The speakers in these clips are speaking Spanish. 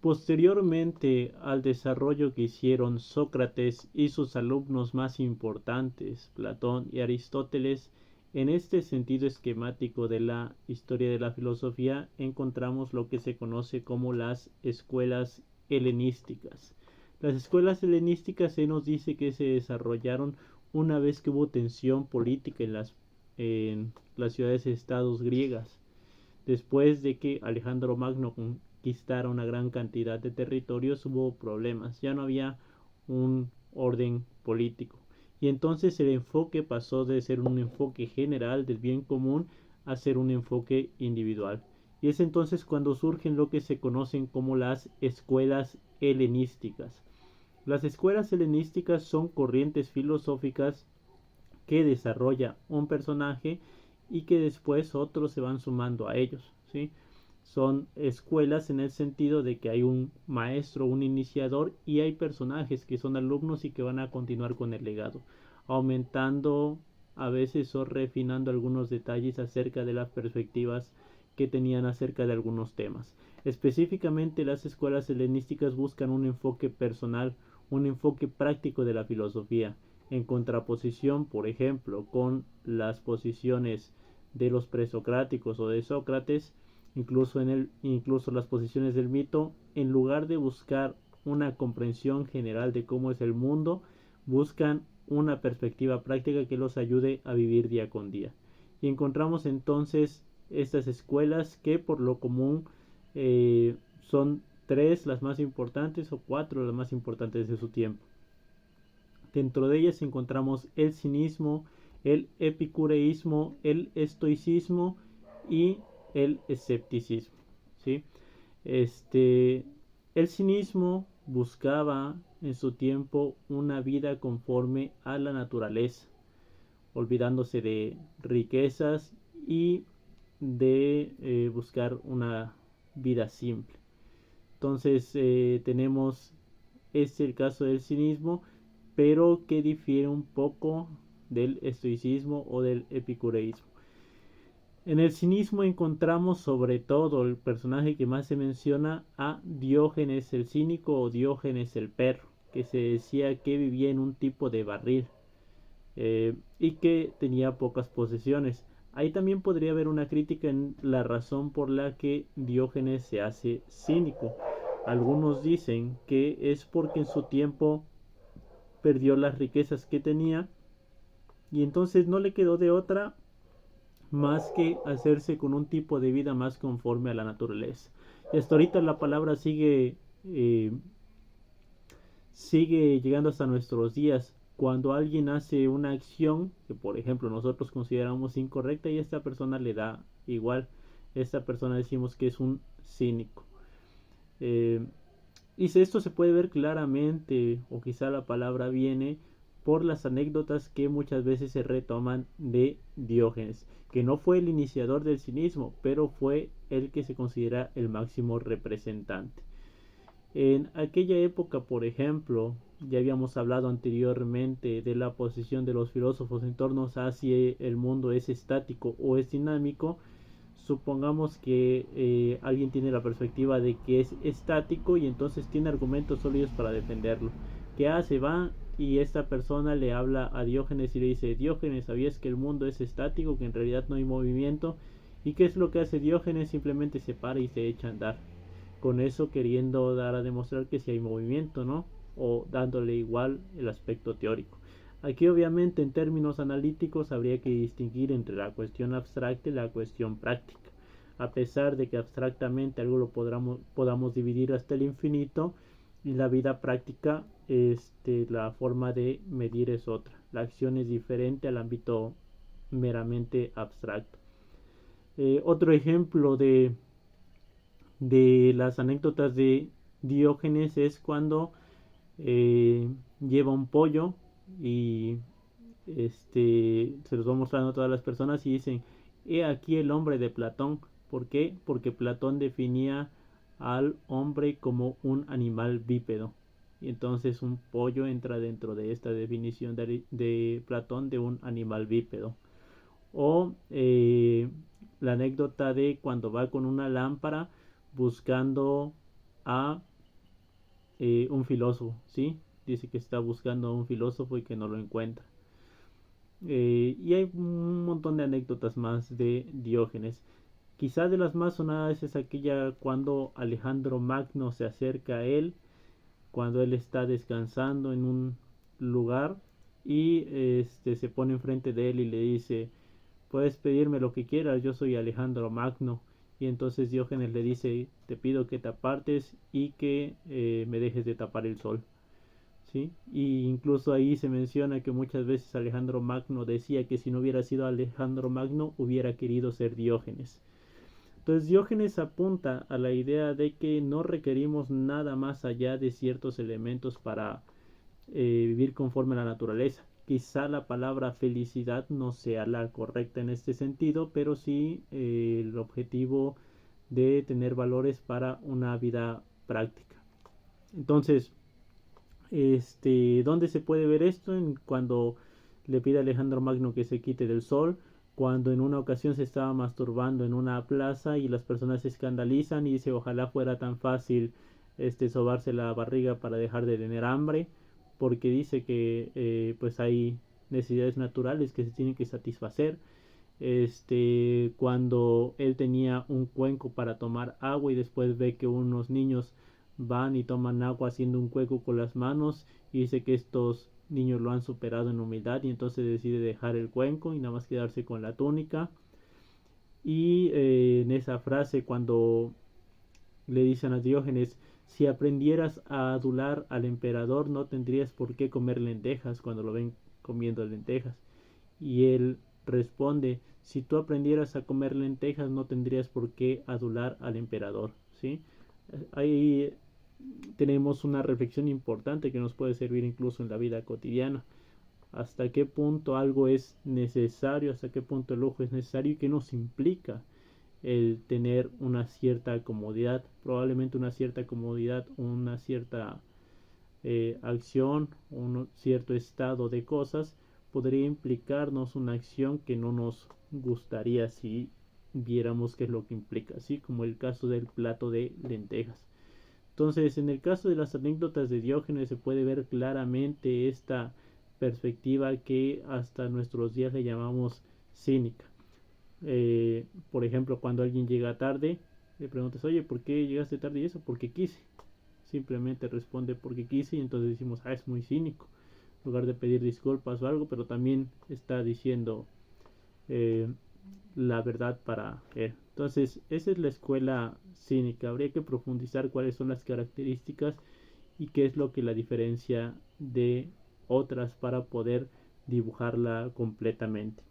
Posteriormente al desarrollo que hicieron Sócrates y sus alumnos más importantes, Platón y Aristóteles, en este sentido esquemático de la historia de la filosofía encontramos lo que se conoce como las escuelas helenísticas. Las escuelas helenísticas se nos dice que se desarrollaron una vez que hubo tensión política en las ciudades-estados griegas, después de que Alejandro Magno conquistara una gran cantidad de territorios, hubo problemas, ya no había un orden político. Y entonces el enfoque pasó de ser un enfoque general del bien común a ser un enfoque individual. Y es entonces cuando surgen lo que se conocen como las escuelas helenísticas. Las escuelas helenísticas son corrientes filosóficas que desarrolla un personaje y que después otros se van sumando a ellos, ¿sí? Son escuelas en el sentido de que hay un maestro, un iniciador y hay personajes que son alumnos y que van a continuar con el legado, aumentando a veces o refinando algunos detalles acerca de las perspectivas que tenían acerca de algunos temas. Específicamente las escuelas helenísticas buscan un enfoque personal, un enfoque práctico de la filosofía, en contraposición, por ejemplo, con las posiciones de los presocráticos o de Sócrates, incluso las posiciones del mito, en lugar de buscar una comprensión general de cómo es el mundo, buscan una perspectiva práctica que los ayude a vivir día con día. Y encontramos entonces estas escuelas que por lo común son tres las más importantes o cuatro las más importantes de su tiempo. Dentro de ellas encontramos el cinismo, el epicureísmo, el estoicismo y el escepticismo, ¿sí? El cinismo buscaba en su tiempo una vida conforme a la naturaleza, olvidándose de riquezas y de buscar una vida simple. Entonces tenemos el caso del cinismo, pero que difiere un poco del estoicismo o del epicureísmo. En el cinismo encontramos sobre todo el personaje que más se menciona a Diógenes el cínico o Diógenes el perro, que se decía que vivía en un tipo de barril y que tenía pocas posesiones. Ahí también podría haber una crítica en la razón por la que Diógenes se hace cínico. Algunos dicen que es porque en su tiempo perdió las riquezas que tenía y entonces no le quedó de otra más que hacerse con un tipo de vida más conforme a la naturaleza. Y hasta ahorita la palabra sigue llegando hasta nuestros días. Cuando alguien hace una acción que por ejemplo nosotros consideramos incorrecta y esta persona le da igual, esta persona decimos que es un cínico. Y esto se puede ver claramente, o quizá la palabra viene por las anécdotas que muchas veces se retoman de Diógenes, que no fue el iniciador del cinismo, pero fue el que se considera el máximo representante. En aquella época, por ejemplo, ya habíamos hablado anteriormente de la posición de los filósofos en torno a si el mundo es estático o es dinámico. Supongamos que alguien tiene la perspectiva de que es estático y entonces tiene argumentos sólidos para defenderlo. ¿Qué hace? Va y esta persona le habla a Diógenes y le dice: Diógenes, ¿sabías que el mundo es estático, que en realidad no hay movimiento? ¿Y qué es lo que hace Diógenes? Simplemente se para y se echa a andar. Con eso queriendo dar a demostrar que si hay movimiento, ¿no? O dándole igual el aspecto teórico. Aquí obviamente en términos analíticos habría que distinguir entre la cuestión abstracta y la cuestión práctica. A pesar de que abstractamente algo lo podamos dividir hasta el infinito, y la vida práctica, la forma de medir es otra. La acción es diferente al ámbito meramente abstracto. Otro ejemplo de las anécdotas de Diógenes es cuando lleva un pollo y se los va mostrando a todas las personas y dicen: he aquí el hombre de Platón. ¿Por qué? Porque Platón definía al hombre como un animal bípedo, y entonces un pollo entra dentro de esta definición de Platón de un animal bípedo. O la anécdota de cuando va con una lámpara buscando a un filósofo, ¿sí? Dice que está buscando a un filósofo y que no lo encuentra. Y hay un montón de anécdotas más de Diógenes. Quizá de las más sonadas es aquella cuando Alejandro Magno se acerca a él, cuando él está descansando en un lugar y se pone enfrente de él y le dice: puedes pedirme lo que quieras, yo soy Alejandro Magno. Y entonces Diógenes le dice: te pido que te apartes y que me dejes de tapar el sol. ¿Sí? Y incluso ahí se menciona que muchas veces Alejandro Magno decía que si no hubiera sido Alejandro Magno hubiera querido ser Diógenes. Entonces Diógenes apunta a la idea de que no requerimos nada más allá de ciertos elementos para vivir conforme a la naturaleza. Quizá la palabra felicidad no sea la correcta en este sentido, pero sí el objetivo de tener valores para una vida práctica. Entonces, ¿dónde se puede ver esto? Cuando le pide a Alejandro Magno que se quite del sol, cuando en una ocasión se estaba masturbando en una plaza y las personas se escandalizan y dice: ojalá fuera tan fácil sobarse la barriga para dejar de tener hambre, porque dice que pues hay necesidades naturales que se tienen que satisfacer. Cuando él tenía un cuenco para tomar agua y después ve que unos niños van y toman agua haciendo un cuenco con las manos, y dice que estos niños lo han superado en humildad y entonces decide dejar el cuenco y nada más quedarse con la túnica. Y en esa frase, cuando le dicen a Diógenes: si aprendieras a adular al emperador no tendrías por qué comer lentejas, cuando lo ven comiendo lentejas, y él responde: si tú aprendieras a comer lentejas no tendrías por qué adular al emperador. ¿Sí? Ahí tenemos una reflexión importante que nos puede servir incluso en la vida cotidiana. Hasta qué punto algo es necesario, hasta qué punto el lujo es necesario y qué nos implica el tener una cierta comodidad, probablemente una cierta comodidad, una cierta acción, un cierto estado de cosas podría implicarnos una acción que no nos gustaría si viéramos qué es lo que implica, así como el caso del plato de lentejas. Entonces, en el caso de las anécdotas de Diógenes se puede ver claramente esta perspectiva que hasta nuestros días le llamamos cínica. Por ejemplo, cuando alguien llega tarde, le preguntas: oye, ¿por qué llegaste tarde? Y eso, porque quise. Simplemente responde: porque quise, y entonces decimos: ah, es muy cínico. En lugar de pedir disculpas o algo, pero también está diciendo eh, la verdad para él. Entonces, esa es la escuela cínica. Habría que profundizar cuáles son las características y qué es lo que la diferencia de otras para poder dibujarla completamente.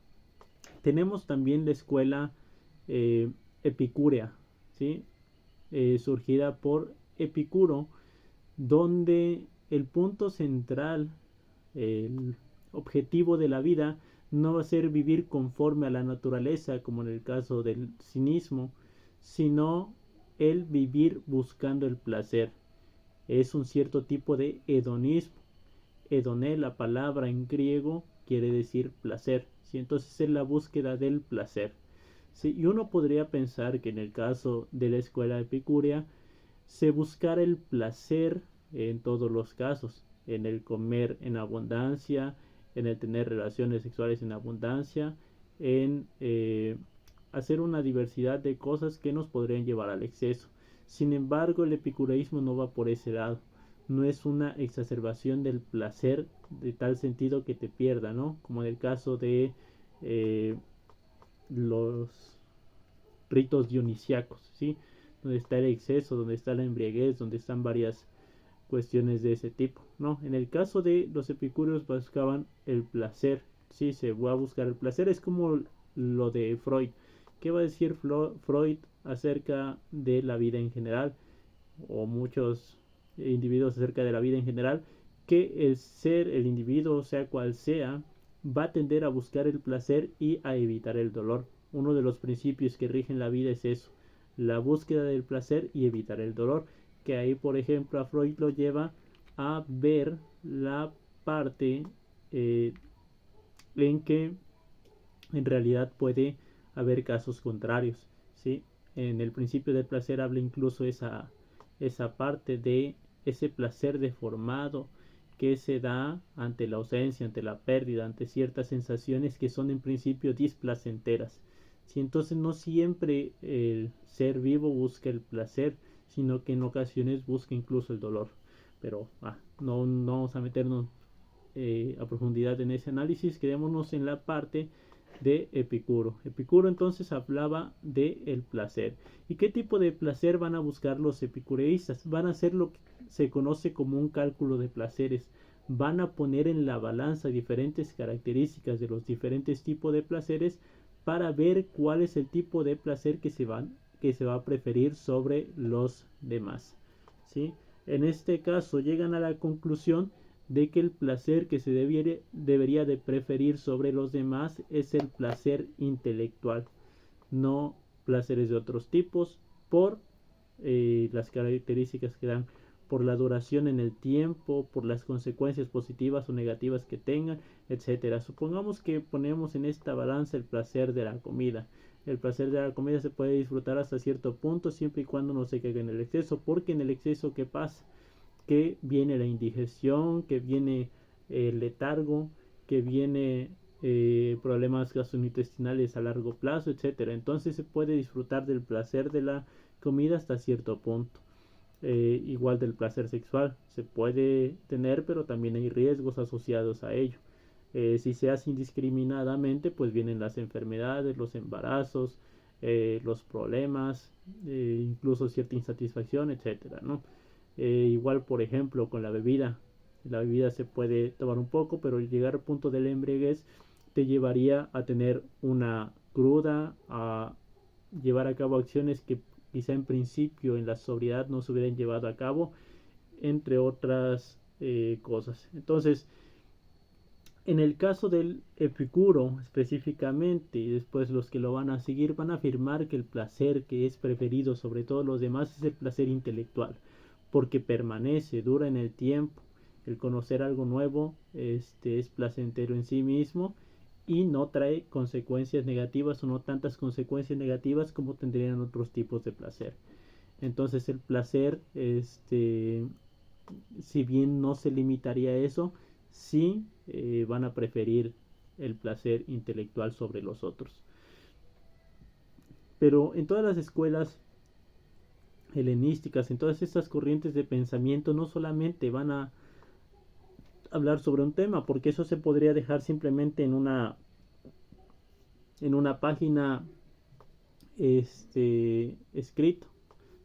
Tenemos también la escuela epicúrea, ¿sí? Surgida por Epicuro, donde el punto central, el objetivo de la vida, no va a ser vivir conforme a la naturaleza, como en el caso del cinismo, sino el vivir buscando el placer. Es un cierto tipo de hedonismo. Hedoné, la palabra en griego, quiere decir placer. ¿Sí? Entonces es la búsqueda del placer. ¿Sí? Y uno podría pensar que en el caso de la escuela epicúrea se buscara el placer en todos los casos, en el comer en abundancia, en el tener relaciones sexuales en abundancia, en hacer una diversidad de cosas que nos podrían llevar al exceso. Sin embargo, el epicureísmo no va por ese lado. No es una exacerbación del placer de tal sentido que te pierda, ¿no? Como en el caso de los ritos dionisíacos, ¿sí? Donde está el exceso, donde está la embriaguez, donde están varias cuestiones de ese tipo, ¿no? En el caso de los epicúreos buscaban el placer, sí, se va a buscar el placer. Es como lo de Freud. ¿Qué va a decir Freud acerca de la vida en general? O muchos individuos acerca de la vida en general, que el ser, el individuo, sea cual sea, va a tender a buscar el placer y a evitar el dolor. Uno de los principios que rigen la vida es eso: la búsqueda del placer y evitar el dolor, que ahí por ejemplo a Freud lo lleva a ver la parte en que en realidad puede haber casos contrarios, ¿sí? En el principio del placer habla incluso esa parte de ese placer deformado que se da ante la ausencia, ante la pérdida, ante ciertas sensaciones que son en principio displacenteras. Si entonces no siempre el ser vivo busca el placer, sino que en ocasiones busca incluso el dolor. Pero no vamos a meternos a profundidad en ese análisis, quedémonos en la parte de Epicuro. Epicuro entonces hablaba de el placer. ¿Y qué tipo de placer van a buscar los epicureístas? Van a hacer lo que se conoce como un cálculo de placeres. Van a poner en la balanza diferentes características de los diferentes tipos de placeres para ver cuál es el tipo de placer que se va a preferir sobre los demás. ¿Sí? En este caso llegan a la conclusión de que el placer que se debería de preferir sobre los demás es el placer intelectual, no placeres de otros tipos, por las características que dan, por la duración en el tiempo, por las consecuencias positivas o negativas que tengan, etcétera. Supongamos que ponemos en esta balanza el placer de la comida. El placer de la comida se puede disfrutar hasta cierto punto siempre y cuando no se caiga en el exceso, porque en el exceso, ¿qué pasa? Que viene la indigestión, que viene el letargo, que viene problemas gastrointestinales a largo plazo, etcétera. Entonces se puede disfrutar del placer de la comida hasta cierto punto. Igual del placer sexual se puede tener, pero también hay riesgos asociados a ello. Si se hace indiscriminadamente, pues vienen las enfermedades, los embarazos, los problemas, incluso cierta insatisfacción, etcétera, ¿no? Igual, por ejemplo, con la bebida. La bebida se puede tomar un poco, pero llegar al punto de la embriaguez te llevaría a tener una cruda, a llevar a cabo acciones que quizá en principio en la sobriedad no se hubieran llevado a cabo, entre otras cosas. Entonces, en el caso del Epicuro específicamente, y después los que lo van a seguir van a afirmar que el placer que es preferido sobre todos los demás es el placer intelectual, porque permanece, dura en el tiempo. El conocer algo nuevo es placentero en sí mismo y no trae consecuencias negativas o no tantas consecuencias negativas como tendrían otros tipos de placer. Entonces el placer, si bien no se limitaría a eso, sí van a preferir el placer intelectual sobre los otros. Pero en todas las escuelas helenísticas, en todas estas corrientes de pensamiento, no solamente van a hablar sobre un tema, porque eso se podría dejar simplemente en una página escrito.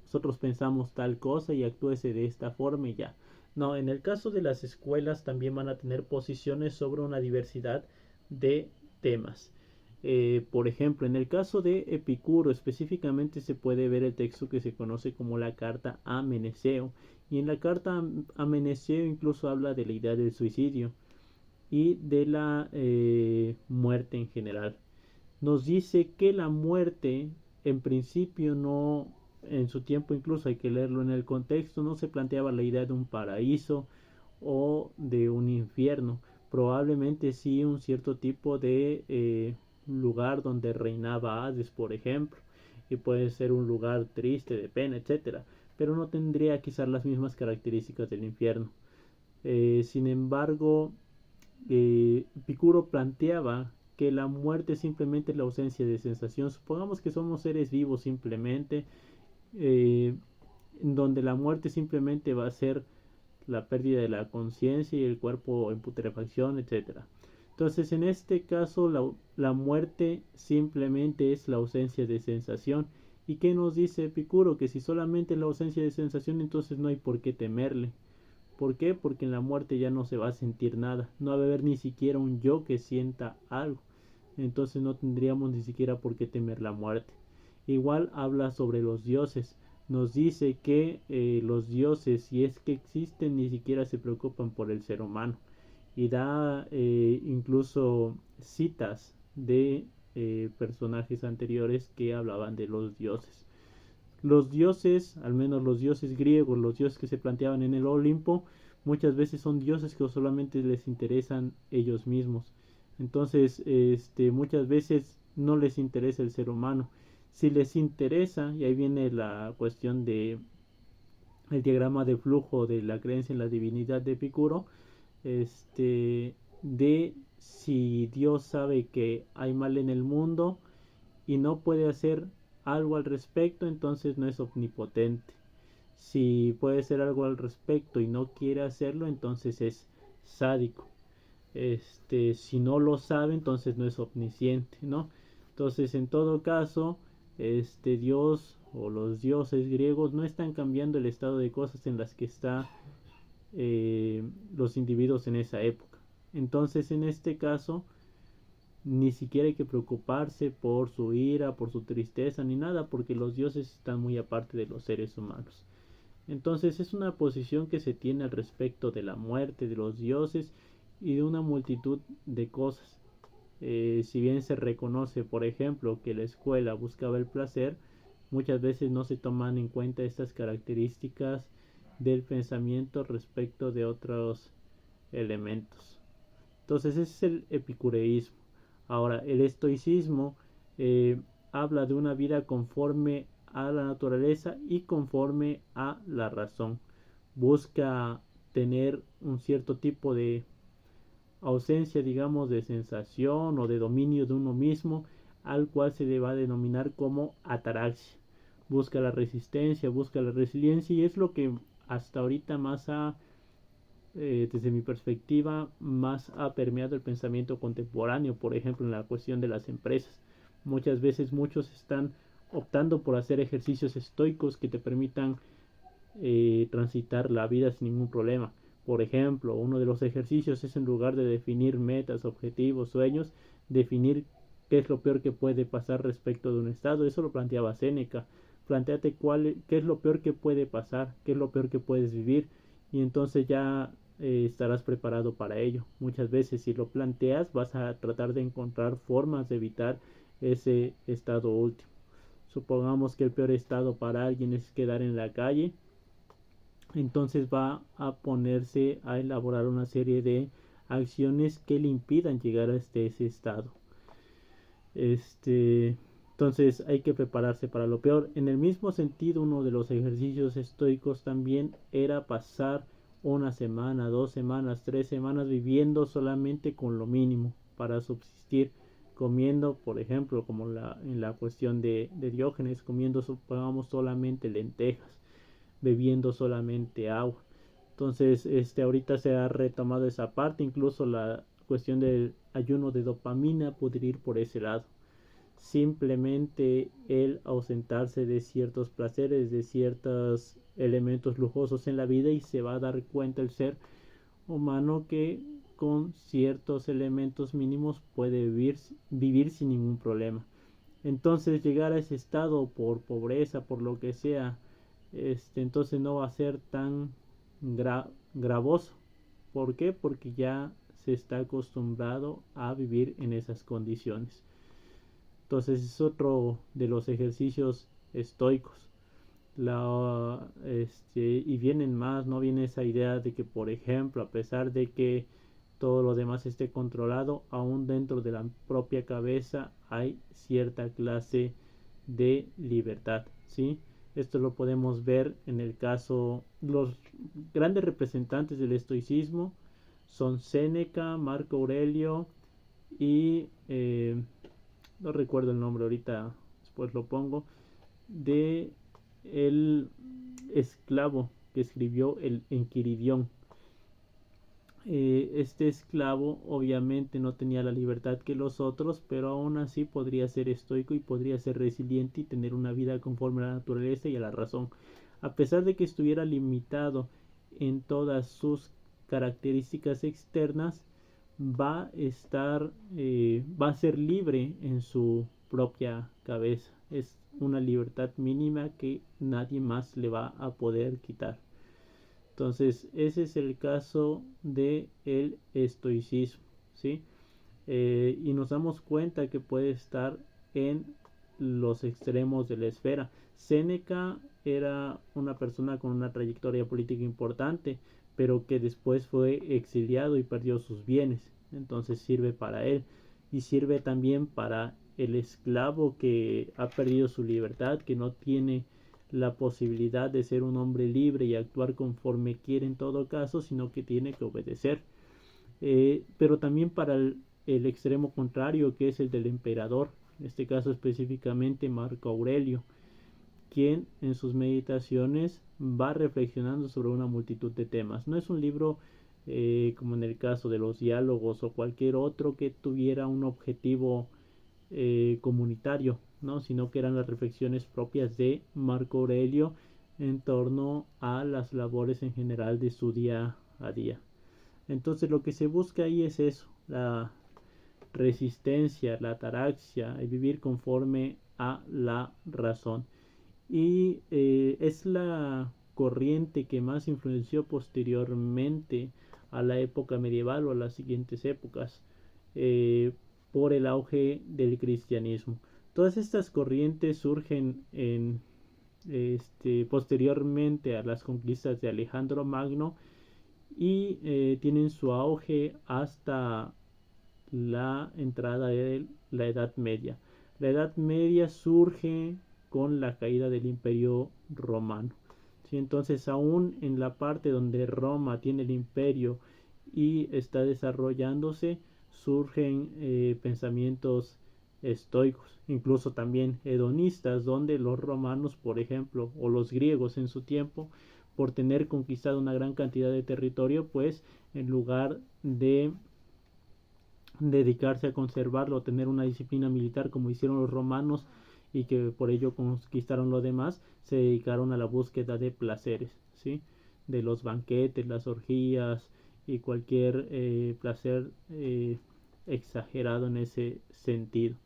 Nosotros pensamos tal cosa y actúese de esta forma y ya. No, en el caso de las escuelas también van a tener posiciones sobre una diversidad de temas. Por ejemplo, en el caso de Epicuro específicamente se puede ver el texto que se conoce como la carta a Meneceo, y en la carta a Meneceo incluso habla de la idea del suicidio y de la muerte en general. Nos dice que la muerte en principio no, en su tiempo incluso hay que leerlo en el contexto, no se planteaba la idea de un paraíso o de un infierno, probablemente sí un cierto tipo de lugar donde reinaba Hades, por ejemplo, y puede ser un lugar triste, de pena, etcétera, pero no tendría quizás las mismas características del infierno. Sin embargo, Epicuro planteaba que la muerte es simplemente la ausencia de sensación. Supongamos que somos seres vivos simplemente, donde la muerte simplemente va a ser la pérdida de la conciencia y el cuerpo en putrefacción, etcétera. Entonces, en este caso, la muerte simplemente es la ausencia de sensación. ¿Y qué nos dice Epicuro? Que si solamente es la ausencia de sensación, entonces no hay por qué temerle. ¿Por qué? Porque en la muerte ya no se va a sentir nada. No va a haber ni siquiera un yo que sienta algo. Entonces no tendríamos ni siquiera por qué temer la muerte. Igual habla sobre los dioses. Nos dice que los dioses, si es que existen, ni siquiera se preocupan por el ser humano. Y da incluso citas de personajes anteriores que hablaban de los dioses. Los dioses, al menos los dioses griegos, los dioses que se planteaban en el Olimpo, muchas veces son dioses que solamente les interesan ellos mismos. Entonces, muchas veces no les interesa el ser humano. Si les interesa, y ahí viene la cuestión de el diagrama de flujo de la creencia en la divinidad de Epicuro, de si Dios sabe que hay mal en el mundo y no puede hacer algo al respecto, entonces no es omnipotente. Si puede hacer algo al respecto y no quiere hacerlo, entonces es sádico. Si no lo sabe, entonces no es omnisciente, ¿no? Entonces, en todo caso, Dios o los dioses griegos no están cambiando el estado de cosas en las que están los individuos en esa época. Entonces, en este caso, ni siquiera hay que preocuparse por su ira, por su tristeza, ni nada, porque los dioses están muy aparte de los seres humanos. Entonces es una posición que se tiene al respecto de la muerte de los dioses y de una multitud de cosas. Si bien se reconoce, por ejemplo, que la escuela buscaba el placer, muchas veces no se toman en cuenta estas características del pensamiento respecto de otros elementos. Entonces ese es el epicureísmo. Ahora, el estoicismo habla de una vida conforme a la naturaleza y conforme a la razón. Busca tener un cierto tipo de ausencia, digamos, de sensación o de dominio de uno mismo, al cual se le va a denominar como ataraxia. Busca la resistencia, busca la resiliencia, y es lo que hasta ahorita más desde mi perspectiva, más ha permeado el pensamiento contemporáneo, por ejemplo, en la cuestión de las empresas. Muchas veces muchos están optando por hacer ejercicios estoicos que te permitan transitar la vida sin ningún problema. Por ejemplo, uno de los ejercicios es, en lugar de definir metas, objetivos, sueños, definir qué es lo peor que puede pasar respecto de un estado. Eso lo planteaba Séneca. Plantéate qué es lo peor que puede pasar, qué es lo peor que puedes vivir, y entonces ya estarás preparado para ello. Muchas veces, si lo planteas, vas a tratar de encontrar formas de evitar ese estado último. Supongamos que el peor estado para alguien es quedar en la calle, entonces va a ponerse a elaborar una serie de acciones que le impidan llegar a ese estado. Entonces hay que prepararse para lo peor. En el mismo sentido, uno de los ejercicios estoicos también era pasar una semana, 2 semanas, 3 semanas viviendo solamente con lo mínimo para subsistir, comiendo, por ejemplo, como en la cuestión de Diógenes, comiendo, supongamos, solamente lentejas, bebiendo solamente agua. Entonces, ahorita se ha retomado esa parte, incluso la cuestión del ayuno de dopamina podría ir por ese lado. Simplemente el ausentarse de ciertos placeres, de ciertos elementos lujosos en la vida, y se va a dar cuenta el ser humano que con ciertos elementos mínimos puede vivir sin ningún problema. Entonces llegar a ese estado por pobreza, por lo que sea, entonces no va a ser tan gravoso. ¿Por qué? Porque ya se está acostumbrado a vivir en esas condiciones. Entonces es otro de los ejercicios estoicos. Y vienen más, no viene esa idea de que, por ejemplo, a pesar de que todo lo demás esté controlado, aún dentro de la propia cabeza hay cierta clase de libertad, ¿sí? Esto lo podemos ver en el caso, los grandes representantes del estoicismo son Séneca, Marco Aurelio y no recuerdo el nombre ahorita, después lo pongo, de el esclavo que escribió el Enquiridión. Este esclavo obviamente no tenía la libertad que los otros, pero aún así podría ser estoico y podría ser resiliente y tener una vida conforme a la naturaleza y a la razón. A pesar de que estuviera limitado en todas sus características externas, va a ser libre en su propia cabeza. Es una libertad mínima que nadie más le va a poder quitar. Entonces, ese es el caso de el estoicismo, ¿sí? Y nos damos cuenta que puede estar en los extremos de la esfera. Séneca era una persona con una trayectoria política importante, pero que después fue exiliado y perdió sus bienes. Entonces sirve para él y sirve también para el esclavo que ha perdido su libertad, que no tiene la posibilidad de ser un hombre libre y actuar conforme quiere en todo caso, sino que tiene que obedecer. Pero también para el extremo contrario, que es el del emperador, en este caso específicamente Marco Aurelio, quien en sus meditaciones va reflexionando sobre una multitud de temas. No es un libro como en el caso de los diálogos o cualquier otro que tuviera un objetivo comunitario, ¿no? Sino que eran las reflexiones propias de Marco Aurelio en torno a las labores en general de su día a día. Entonces lo que se busca ahí es eso, la resistencia, la ataraxia, el vivir conforme a la razón. Y es la corriente que más influenció posteriormente a la época medieval o a las siguientes épocas por el auge del cristianismo. Todas estas corrientes surgen posteriormente a las conquistas de Alejandro Magno y tienen su auge hasta la entrada de la Edad Media. La Edad Media surge con la caída del Imperio Romano. ¿Sí? Entonces, aún en la parte donde Roma tiene el imperio y está desarrollándose, surgen pensamientos estoicos, incluso también hedonistas, donde los romanos, por ejemplo, o los griegos en su tiempo, por tener conquistado una gran cantidad de territorio, pues en lugar de dedicarse a conservarlo, a tener una disciplina militar como hicieron los romanos y que por ello conquistaron lo demás, se dedicaron a la búsqueda de placeres, ¿sí? De los banquetes, las orgías y cualquier placer exagerado en ese sentido.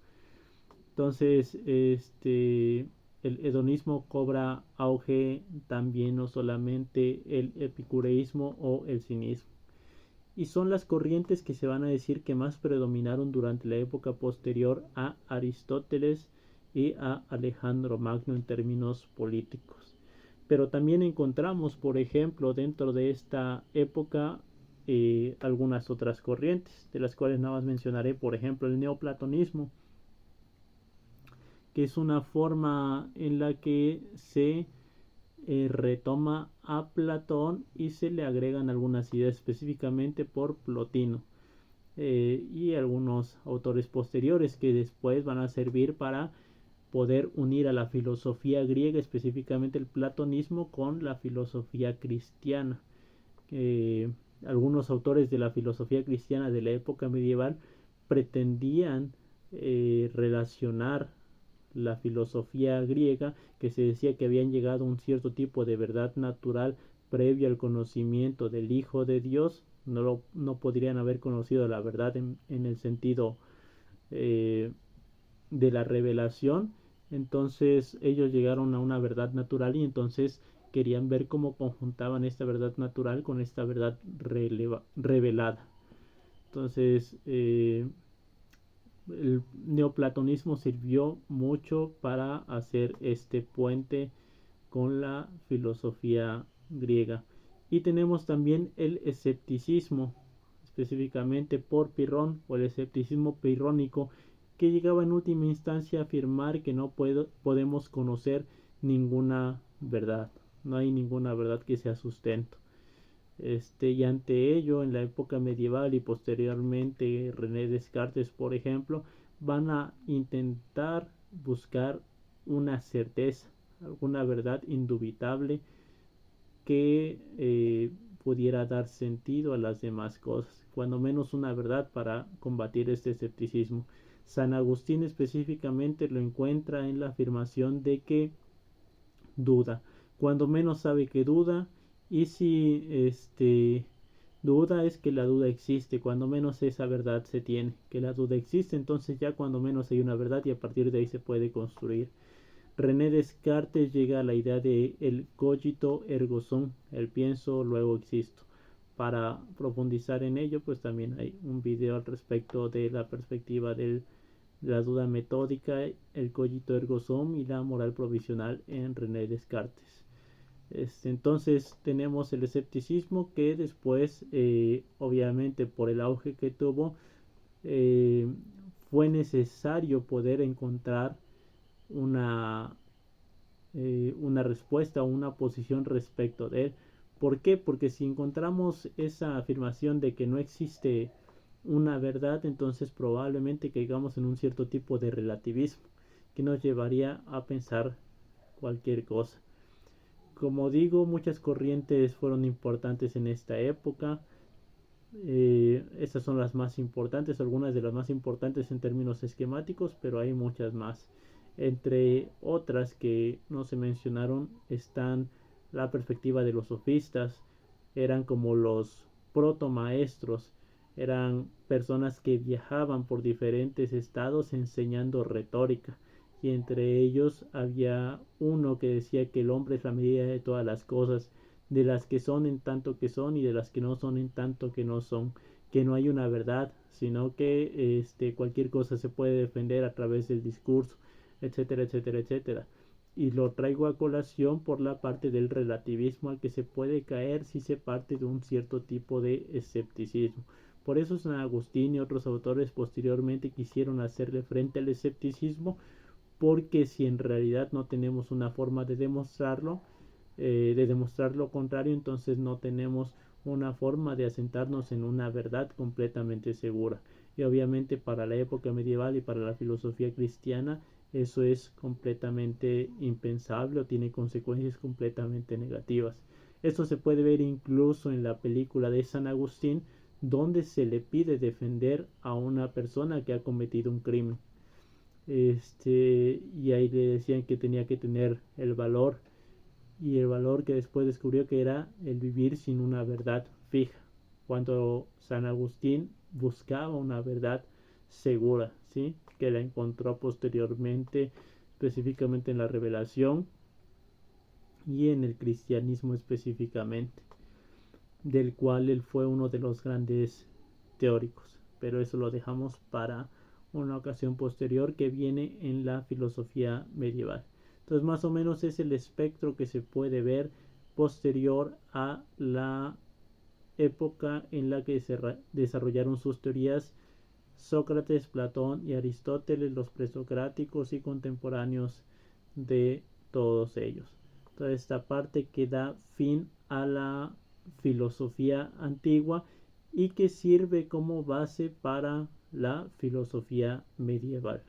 Entonces, el hedonismo cobra auge también, no solamente el epicureísmo o el cinismo. Y son las corrientes que se van a decir que más predominaron durante la época posterior a Aristóteles y a Alejandro Magno en términos políticos. Pero también encontramos, por ejemplo, dentro de esta época algunas otras corrientes, de las cuales nada más mencionaré, por ejemplo, el neoplatonismo, que es una forma en la que se retoma a Platón y se le agregan algunas ideas específicamente por Plotino y algunos autores posteriores que después van a servir para poder unir a la filosofía griega, específicamente el platonismo, con la filosofía cristiana. Algunos autores de la filosofía cristiana de la época medieval pretendían relacionar la filosofía griega, que se decía que habían llegado a un cierto tipo de verdad natural previo al conocimiento del Hijo de Dios. No podrían haber conocido la verdad en el sentido de la revelación. Entonces ellos llegaron a una verdad natural y entonces querían ver cómo conjuntaban esta verdad natural con esta verdad revelada. Entonces el neoplatonismo sirvió mucho para hacer este puente con la filosofía griega. Y tenemos también el escepticismo, específicamente por Pirrón, o el escepticismo pirrónico, que llegaba en última instancia a afirmar que no podemos conocer ninguna verdad, no hay ninguna verdad que sea sustento. Y ante ello, en la época medieval y posteriormente René Descartes, por ejemplo, van a intentar buscar una certeza, alguna verdad indubitable que pudiera dar sentido a las demás cosas, cuando menos una verdad para combatir este escepticismo. San Agustín específicamente lo encuentra en la afirmación de que duda, cuando menos sabe que duda, y si duda es que la duda existe, cuando menos esa verdad se tiene, que la duda existe, entonces ya cuando menos hay una verdad y a partir de ahí se puede construir. René Descartes llega a la idea de el cogito ergo sum, el pienso luego existo. Para profundizar en ello, pues también hay un video al respecto de la perspectiva de la duda metódica, el cogito ergo sum y la moral provisional en René Descartes. Entonces tenemos el escepticismo que después, obviamente por el auge que tuvo, fue necesario poder encontrar una una respuesta o una posición respecto de él. ¿Por qué? Porque si encontramos esa afirmación de que no existe una verdad, entonces probablemente caigamos en un cierto tipo de relativismo que nos llevaría a pensar cualquier cosa. Como digo, muchas corrientes fueron importantes en esta época. Estas son las más importantes, algunas de las más importantes en términos esquemáticos, pero hay muchas más. Entre otras que no se mencionaron están la perspectiva de los sofistas. Eran como los protomaestros, eran personas que viajaban por diferentes estados enseñando retórica, y entre ellos había uno que decía que el hombre es la medida de todas las cosas, de las que son en tanto que son y de las que no son en tanto que no son, que no hay una verdad, sino que cualquier cosa se puede defender a través del discurso, etcétera, etcétera, etcétera. Y lo traigo a colación por la parte del relativismo al que se puede caer si se parte de un cierto tipo de escepticismo. Por eso San Agustín y otros autores posteriormente quisieron hacerle frente al escepticismo, porque si en realidad no tenemos una forma de demostrar lo contrario, entonces no tenemos una forma de asentarnos en una verdad completamente segura. Y obviamente para la época medieval y para la filosofía cristiana eso es completamente impensable o tiene consecuencias completamente negativas. Esto se puede ver incluso en la película de San Agustín, donde se le pide defender a una persona que ha cometido un crimen. Y ahí le decían que tenía que tener el valor, y el valor que después descubrió que era el vivir sin una verdad fija, cuando San Agustín buscaba una verdad segura, ¿sí? Que la encontró posteriormente, específicamente en la revelación y en el cristianismo específicamente, del cual él fue uno de los grandes teóricos, pero eso lo dejamos para una ocasión posterior que viene en la filosofía medieval. Entonces más o menos es el espectro que se puede ver posterior a la época en la que se desarrollaron sus teorías Sócrates, Platón y Aristóteles, los presocráticos y contemporáneos de todos ellos. Toda esta parte que da fin a la filosofía antigua y que sirve como base para la filosofía medieval.